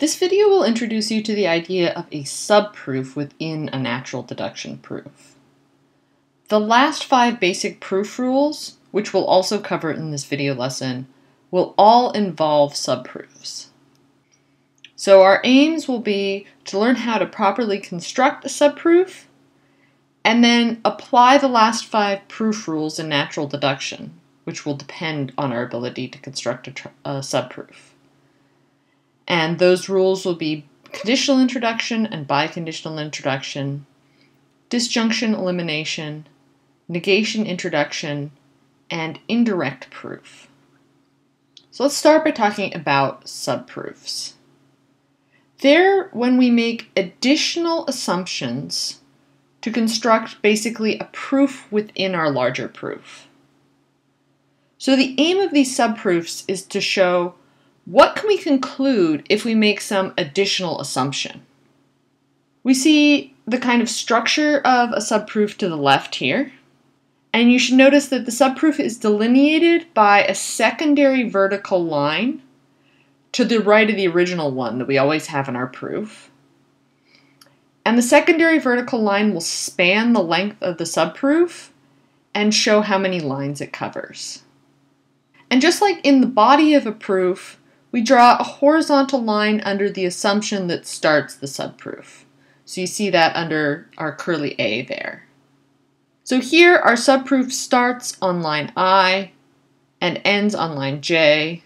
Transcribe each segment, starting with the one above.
This video will introduce you to the idea of a subproof within a natural deduction proof. The last 5 basic proof rules, which we'll also cover in this video lesson, will all involve subproofs. So our aims will be to learn how to properly construct a subproof and then apply the last 5 proof rules in natural deduction, which will depend on our ability to construct a subproof. And those rules will be conditional introduction and biconditional introduction, disjunction elimination, negation introduction, and indirect proof. So let's start by talking about subproofs. They're when we make additional assumptions to construct basically a proof within our larger proof. So the aim of these subproofs is to show what can we conclude if we make some additional assumption. We see the kind of structure of a subproof to the left here, and you should notice that the subproof is delineated by a secondary vertical line to the right of the original one that we always have in our proof. And the secondary vertical line will span the length of the subproof and show how many lines it covers. And just like in the body of a proof, we draw a horizontal line under the assumption that starts the subproof. So you see that under our curly A there. So here our subproof starts on line I and ends on line J.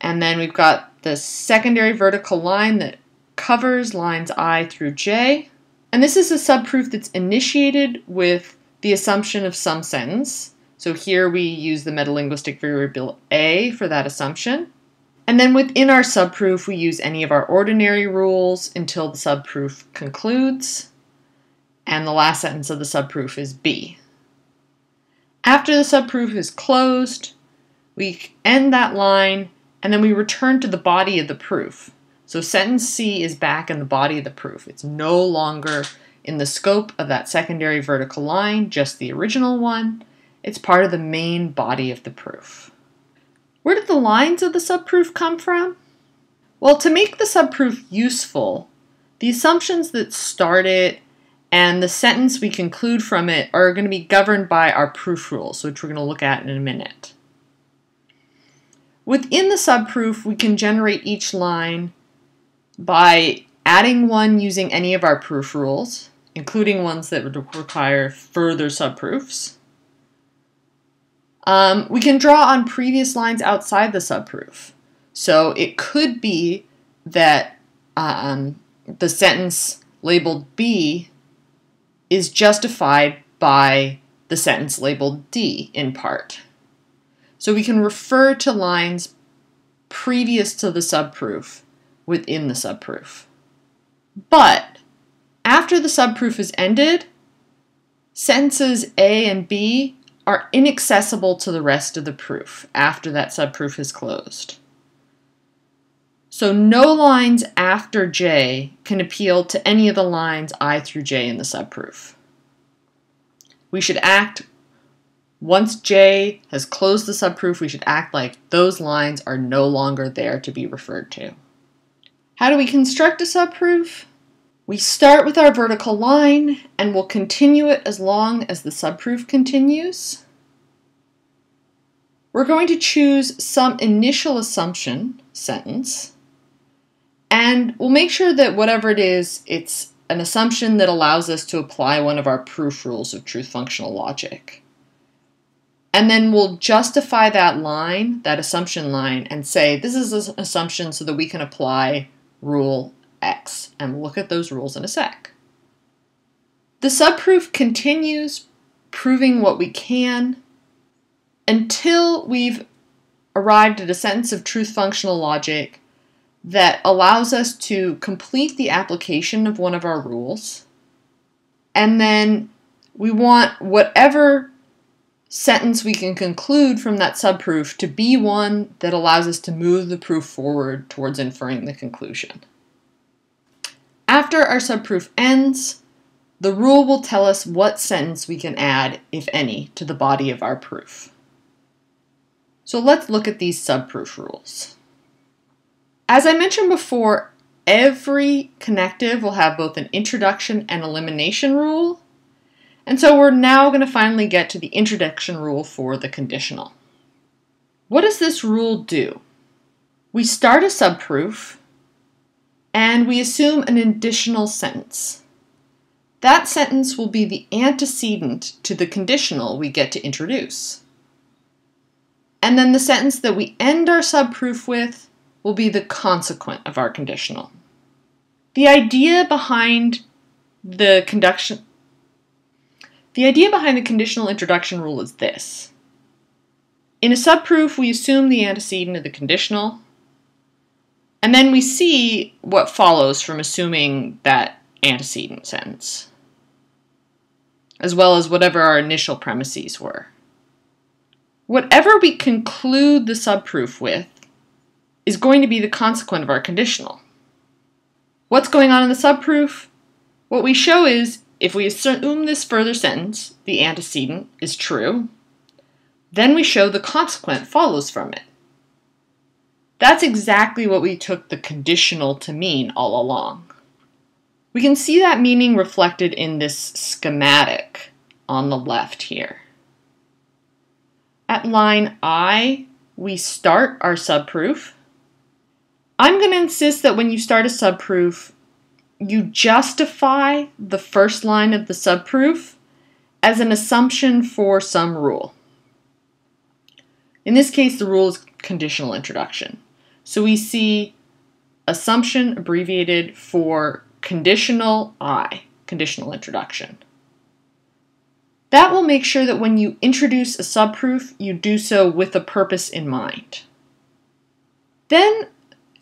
And then we've got the secondary vertical line that covers lines I through J. And this is a subproof that's initiated with the assumption of some sentence. So here we use the metalinguistic variable A for that assumption. And then within our subproof, we use any of our ordinary rules until the subproof concludes. And the last sentence of the subproof is B. After the subproof is closed, we end that line, and then we return to the body of the proof. So sentence C is back in the body of the proof. It's no longer in the scope of that secondary vertical line, just the original one. It's part of the main body of the proof. Where did the lines of the subproof come from? Well, to make the subproof useful, the assumptions that start it and the sentence we conclude from it are going to be governed by our proof rules, which we're going to look at in a minute. Within the subproof, we can generate each line by adding one using any of our proof rules, including ones that would require further subproofs. We can draw on previous lines outside the subproof. So it could be that the sentence labeled B is justified by the sentence labeled D in part. So we can refer to lines previous to the subproof within the subproof. But after the subproof is ended, sentences A and B are inaccessible to the rest of the proof after that subproof is closed. So no lines after J can appeal to any of the lines I through J in the subproof. We should act, once J has closed the subproof, we should act like those lines are no longer there to be referred to. How do we construct a subproof? We start with our vertical line and we'll continue it as long as the subproof continues. We're going to choose some initial assumption sentence, and we'll make sure that whatever it is, it's an assumption that allows us to apply one of our proof rules of truth functional logic. And then we'll justify that line, that assumption line, and say this is an assumption so that we can apply rule X, and we'll look at those rules in a sec. The subproof continues proving what we can until we've arrived at a sentence of truth functional logic that allows us to complete the application of one of our rules, and then we want whatever sentence we can conclude from that subproof to be one that allows us to move the proof forward towards inferring the conclusion. After our subproof ends, the rule will tell us what sentence we can add, if any, to the body of our proof. So let's look at these subproof rules. As I mentioned before, every connective will have both an introduction and elimination rule. And so we're now going to finally get to the introduction rule for the conditional. What does this rule do? We start a subproof and we assume an additional sentence. That sentence will be the antecedent to the conditional we get to introduce. And then the sentence that we end our subproof with will be the consequent of our conditional. The idea behind the conditional introduction rule is this. In a subproof, we assume the antecedent of the conditional, and then we see what follows from assuming that antecedent sentence, as well as whatever our initial premises were. Whatever we conclude the subproof with is going to be the consequent of our conditional. What's going on in the subproof? What we show is, if we assume this further sentence, the antecedent, is true, then we show the consequent follows from it. That's exactly what we took the conditional to mean all along. We can see that meaning reflected in this schematic on the left here. At line I, we start our subproof. I'm going to insist that when you start a subproof, you justify the first line of the subproof as an assumption for some rule. In this case, the rule is conditional introduction. So we see assumption abbreviated for conditional I, conditional introduction. That will make sure that when you introduce a subproof, you do so with a purpose in mind. Then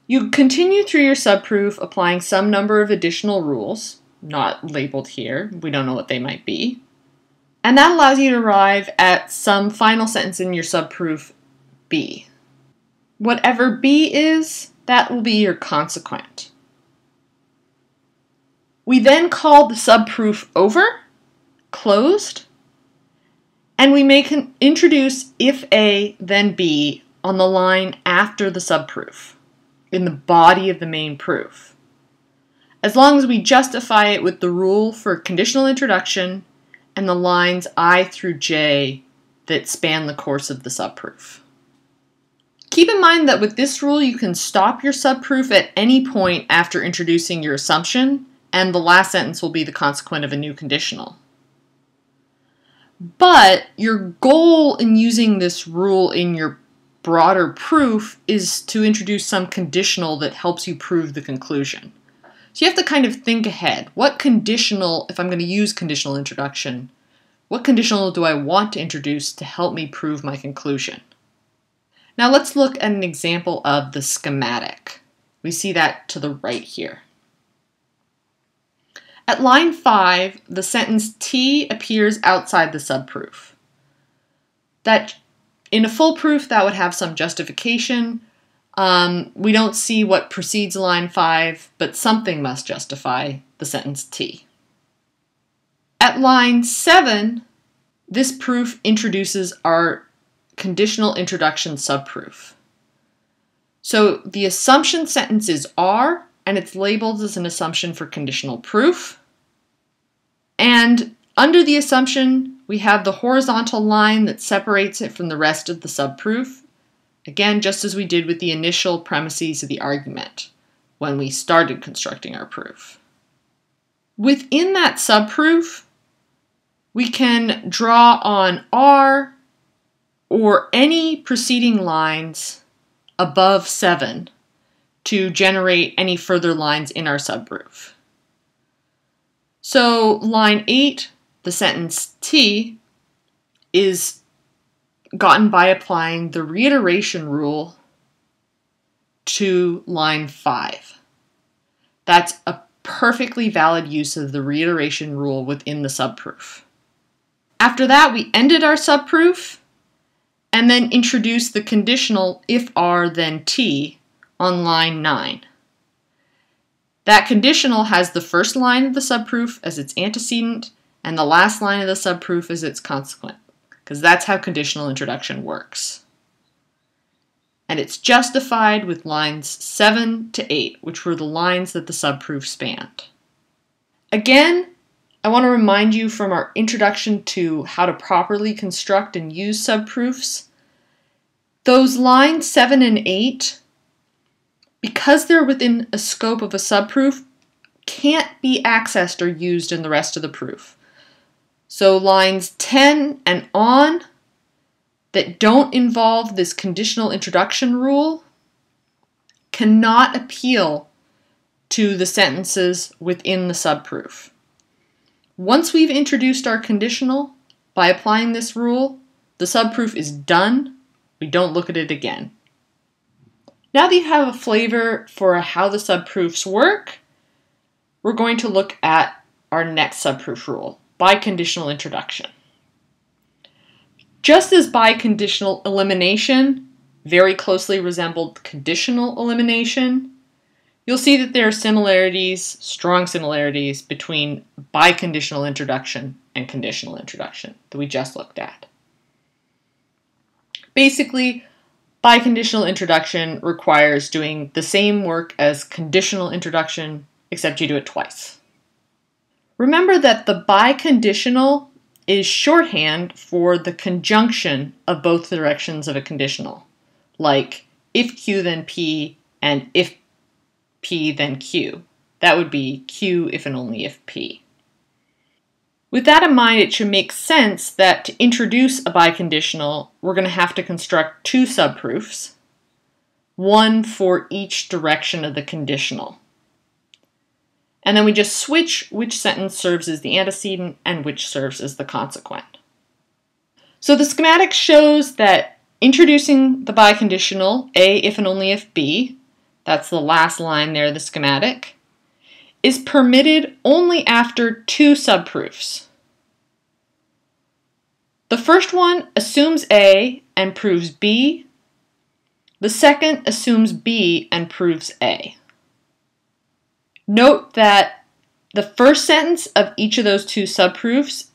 you continue through your subproof applying some number of additional rules, not labeled here, we don't know what they might be. And that allows you to arrive at some final sentence in your subproof B. Whatever B is, that will be your consequent. We then call the subproof over, closed, and we may introduce if A, then B on the line after the subproof, in the body of the main proof. As long as we justify it with the rule for conditional introduction and the lines I through J that span the course of the subproof. Keep in mind that with this rule you can stop your subproof at any point after introducing your assumption, and the last sentence will be the consequent of a new conditional. But your goal in using this rule in your broader proof is to introduce some conditional that helps you prove the conclusion. So you have to kind of think ahead. What conditional, if I'm going to use conditional introduction, what conditional do I want to introduce to help me prove my conclusion? Now let's look at an example of the schematic. We see that to the right here. At line 5, the sentence T appears outside the subproof. That, in a full proof, that would have some justification. We don't see what precedes line 5, but something must justify the sentence T. At line 7, this proof introduces our conditional introduction subproof. So the assumption sentence is R, and it's labeled as an assumption for conditional proof. And under the assumption, we have the horizontal line that separates it from the rest of the subproof. Again, just as we did with the initial premises of the argument when we started constructing our proof. Within that subproof, we can draw on R or any preceding lines above 7 to generate any further lines in our subproof. So line 8, the sentence T, is gotten by applying the reiteration rule to line 5. That's a perfectly valid use of the reiteration rule within the subproof. After that, we ended our subproof and then introduced the conditional if R then T on line 9. That conditional has the first line of the subproof as its antecedent and the last line of the subproof as its consequent, because that's how conditional introduction works. and it's justified with lines 7 to 8, which were the lines that the subproof spanned. Again, I want to remind you from our introduction to how to properly construct and use subproofs, those lines 7 and 8, because they're within a scope of a subproof, can't be accessed or used in the rest of the proof. So lines 10 and on that don't involve this conditional introduction rule cannot appeal to the sentences within the subproof. Once we've introduced our conditional, by applying this rule, the subproof is done. We don't look at it again. Now that you have a flavor for how the subproofs work, we're going to look at our next subproof rule, biconditional introduction. Just as biconditional elimination very closely resembled conditional elimination, you'll see that there are similarities, strong similarities, between biconditional introduction and conditional introduction that we just looked at. Basically, biconditional introduction requires doing the same work as conditional introduction, except you do it twice. Remember that the biconditional is shorthand for the conjunction of both directions of a conditional, like if Q then P and if P then Q. That would be Q if and only if P. With that in mind, it should make sense that to introduce a biconditional, we're going to have to construct two subproofs, one for each direction of the conditional. And then we just switch which sentence serves as the antecedent and which serves as the consequent. So the schematic shows that introducing the biconditional, A if and only if B, that's the last line there of the schematic, is permitted only after two subproofs. The first one assumes A and proves B. The second assumes B and proves A. Note that the first sentence of each of those two subproofs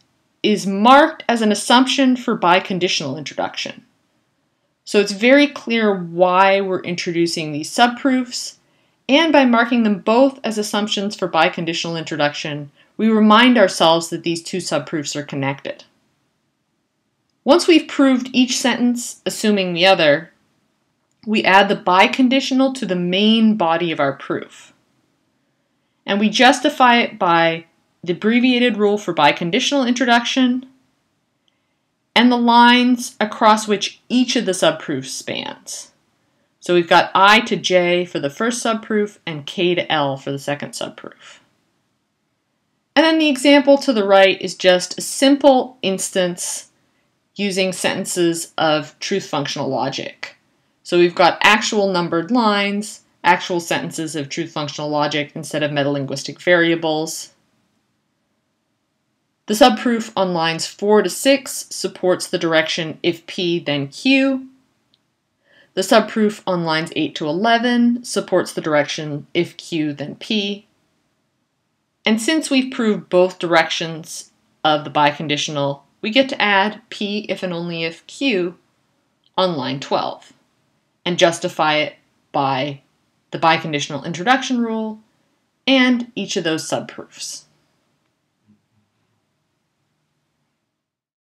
is marked as an assumption for biconditional introduction. So it's very clear why we're introducing these subproofs, and by marking them both as assumptions for biconditional introduction, we remind ourselves that these two subproofs are connected. Once we've proved each sentence, assuming the other, we add the biconditional to the main body of our proof. And we justify it by the abbreviated rule for biconditional introduction and the lines across which each of the subproofs spans. So we've got I to J for the first subproof and K to L for the second subproof. And then the example to the right is just a simple instance using sentences of truth functional logic. So we've got actual numbered lines, actual sentences of truth functional logic instead of metalinguistic variables. The subproof on lines 4 to 6 supports the direction if P then Q. The subproof on lines 8 to 11 supports the direction if Q then P. And since we've proved both directions of the biconditional, we get to add P if and only if Q on line 12 and justify it by the biconditional introduction rule and each of those subproofs.